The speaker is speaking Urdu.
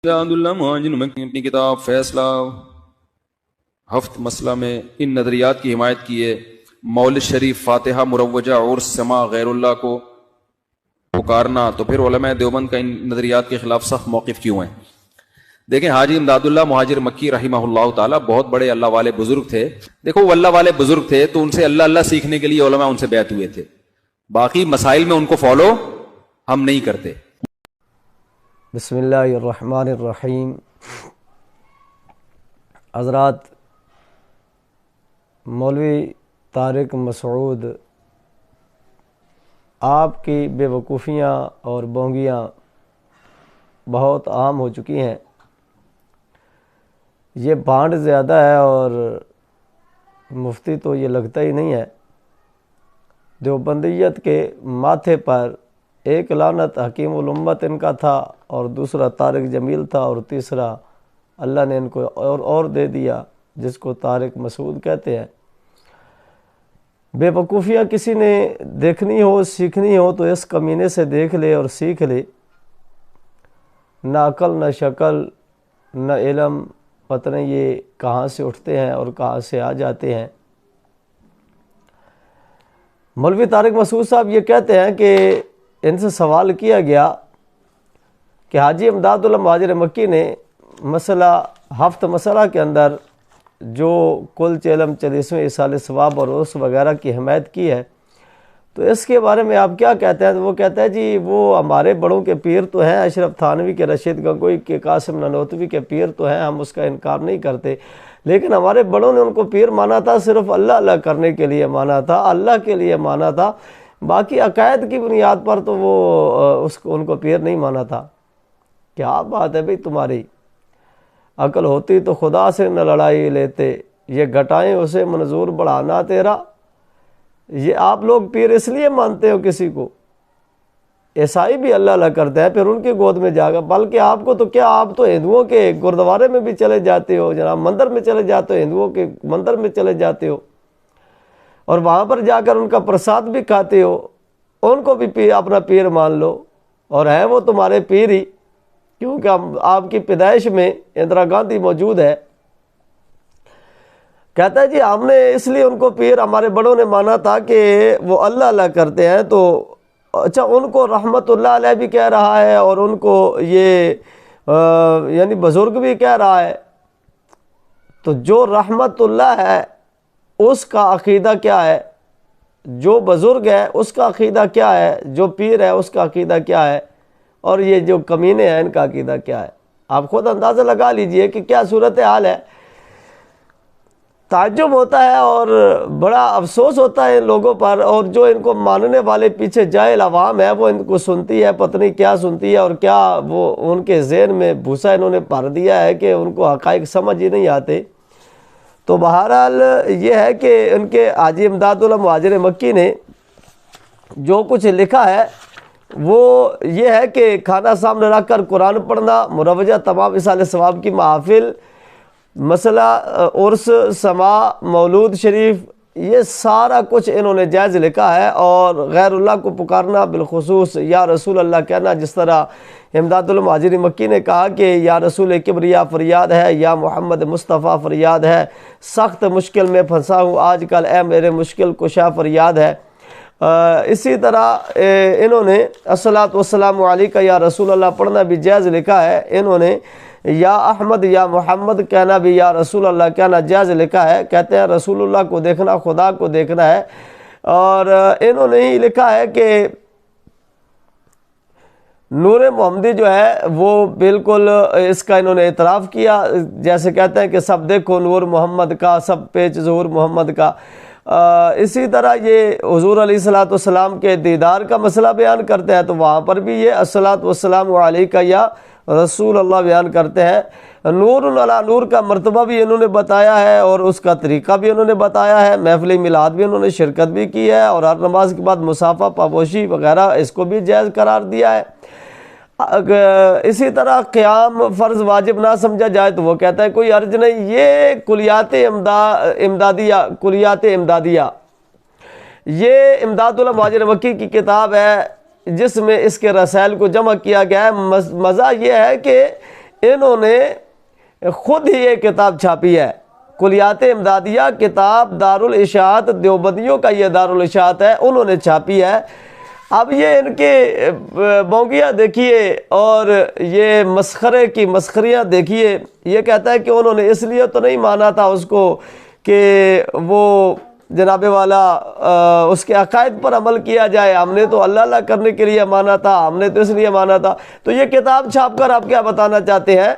امداد اللہ مہاجر مکی اپنی کتاب فیصلہ ہفت مسئلہ میں ان نظریات کی حمایت کی ہے۔ مولد شریف، فاتحہ مروجہ اور سما غیر اللہ کو پکارنا، تو پھر علماء دیوبند کا ان نظریات کے خلاف سخت موقف کیوں ہیں؟ دیکھیں، حاجی امداد اللہ مہاجر مکی رحمہ اللہ تعالیٰ بہت بڑے اللہ والے بزرگ تھے۔ دیکھو، وہ اللہ والے بزرگ تھے تو ان سے اللہ سیکھنے کے لیے علماء ان سے بیعت ہوئے تھے، باقی مسائل میں ان کو فالو ہم نہیں کرتے۔ بسم اللہ الرحمن الرحیم۔ حضرات، مولوی طارق مسعود آپ کی بے وقوفیاں اور بونگیاں بہت عام ہو چکی ہیں۔ یہ بانڈ زیادہ ہے اور مفتی تو یہ لگتا ہی نہیں ہے۔ دیوبندیت کے ماتھے پر ایک لعنت حکیم الامت ان کا تھا، اور دوسرا طارق جمیل تھا، اور تیسرا اللہ نے ان کو اور دے دیا جس کو طارق مسعود کہتے ہیں۔ بے وقوفیاں کسی نے دیکھنی ہو، سیکھنی ہو تو اس کمینے سے دیکھ لے اور سیکھ لے۔ نہ عقل، نہ شکل، نہ علم، پتہ نہیں یہ کہاں سے اٹھتے ہیں اور کہاں سے آ جاتے ہیں۔ مولوی طارق مسعود صاحب یہ کہتے ہیں کہ ان سے سوال کیا گیا کہ حاجی امداد اللہ مہاجر مکی نے مسئلہ ہفت مسئلہ کے اندر جو کل چیلم 40ویں اصال ثواب اور عرس وغیرہ کی حمایت کی ہے، تو اس کے بارے میں آپ کیا کہتے ہیں؟ تو وہ کہتا ہے جی وہ ہمارے بڑوں کے پیر تو ہیں، اشرف تھانوی کے، رشید گنگوئی کے، قاسم نانوتوی کے پیر تو ہیں، ہم اس کا انکار نہیں کرتے، لیکن ہمارے بڑوں نے ان کو پیر مانا تھا صرف اللہ اللہ کرنے کے لیے مانا تھا، اللہ کے لیے مانا تھا، باقی عقائد کی بنیاد پر تو وہ ان کو پیر نہیں مانا تھا۔ کیا بات ہے بھئی تمہاری! عقل ہوتی تو خدا سے نہ لڑائی لیتے، یہ گھٹائیں اسے منظور بڑھانا تیرا۔ یہ آپ لوگ پیر اس لیے مانتے ہو کسی کو؟ عیسائی بھی اللہ اللہ کرتے ہیں، پھر ان کی گود میں جا گا، بلکہ آپ کو تو کیا، آپ تو ہندوؤں کے گردوارے میں بھی چلے جاتے ہو جناب، مندر میں چلے جاتے ہو، ہندوؤں کے مندر میں چلے جاتے ہو اور وہاں پر جا کر ان کا پرساد بھی کھاتے ہو، ان کو بھی اپنا پیر مان لو، اور ہے وہ تمہارے پیر ہی، کیونکہ آپ کی پیدائش میں اندرا گاندھی موجود ہے۔ کہتا ہے جی ہم نے اس لیے ان کو پیر، ہمارے بڑوں نے مانا تھا کہ وہ اللہ اللہ کرتے ہیں، تو اچھا ان کو رحمت اللہ علیہ بھی کہہ رہا ہے اور ان کو یہ یعنی بزرگ بھی کہہ رہا ہے، تو جو رحمت اللہ ہے اس کا عقیدہ کیا ہے، جو بزرگ ہے اس کا عقیدہ کیا ہے، جو پیر ہے اس کا عقیدہ کیا ہے، اور یہ جو کمینے ہیں ان کا عقیدہ کیا ہے؟ آپ خود اندازہ لگا لیجئے کہ کیا صورتحال ہے۔ تعجب ہوتا ہے اور بڑا افسوس ہوتا ہے ان لوگوں پر، اور جو ان کو ماننے والے پیچھے جاہل عوام ہے وہ ان کو سنتی ہے، پتہ نہیں کیا سنتی ہے، اور کیا وہ ان کے ذہن میں بھوسا انہوں نے بھر دیا ہے کہ ان کو حقائق سمجھ ہی نہیں آتے۔ تو بہرحال یہ ہے کہ ان کے حاجی امداد اللہ مہاجر مکی نے جو کچھ لکھا ہے وہ یہ ہے کہ کھانا سامنے رکھ کر قرآن پڑھنا، مروجہ تمام اصال ثواب کی محافل، مسئلہ عرس، سما، مولود شریف، یہ سارا کچھ انہوں نے جائز لکھا ہے، اور غیر اللہ کو پکارنا، بالخصوص یا رسول اللہ کہنا، جس طرح امداد اللہ مہاجر مکی نے کہا کہ یا رسول کبریا فریاد ہے، یا محمد مصطفیٰ فریاد ہے، سخت مشکل میں پھنسا ہوں آج کل، اے میرے مشکل کشا فریاد ہے۔ اسی طرح انہوں نے الصلاۃ والسلام علیک یا رسول اللہ پڑھنا بھی جائز لکھا ہے، انہوں نے یا احمد یا محمد کہنا بھی یا رسول اللہ کہنا جائز لکھا ہے۔ کہتے ہیں رسول اللہ کو دیکھنا خدا کو دیکھنا ہے، اور انہوں نے ہی لکھا ہے کہ نور محمدی جو ہے وہ بالکل اس کا انہوں نے اعتراف کیا، جیسے کہتے ہیں کہ سب دیکھو نور محمد کا، سب پیچ ظہور محمد کا۔ اسی طرح یہ حضور علیہ الصلوۃ والسلام کے دیدار کا مسئلہ بیان کرتے ہیں، تو وہاں پر بھی یہ الصلوۃ والسلام علیک یا رسول اللہ بیان کرتے ہیں۔ نور علی نور کا مرتبہ بھی انہوں نے بتایا ہے، اور اس کا طریقہ بھی انہوں نے بتایا ہے، محفل میلاد بھی انہوں نے شرکت بھی کی ہے، اور ہر نماز کے بعد مصافحہ، پاپوشی وغیرہ اس کو بھی جائز قرار دیا ہے۔ اسی طرح قیام فرض واجب نہ سمجھا جائے تو وہ کہتا ہے کوئی حرج نہیں۔ یہ کلیات امدادیہ یہ امداد اللہ مہاجر مکی کی کتاب ہے، جس میں اس کے رسائل کو جمع کیا گیا ہے۔ مزہ یہ ہے کہ انہوں نے خود ہی یہ کتاب چھاپی ہے، کلیات امدادیہ کتاب دارالاشاعت دیوبندیوں کا یہ دارالاشاعت ہے، انہوں نے چھاپی ہے۔ اب یہ ان کے بونگیاں دیکھیے اور یہ مسخرے کی مسخریاں دیکھیے۔ یہ کہتا ہے کہ انہوں نے اس لیے تو نہیں مانا تھا اس کو کہ وہ جناب والا اس کے عقائد پر عمل کیا جائے، ہم نے تو اللہ اللہ کرنے کے لیے مانا تھا، ہم نے تو اس لیے مانا تھا۔ تو یہ کتاب چھاپ کر آپ کیا بتانا چاہتے ہیں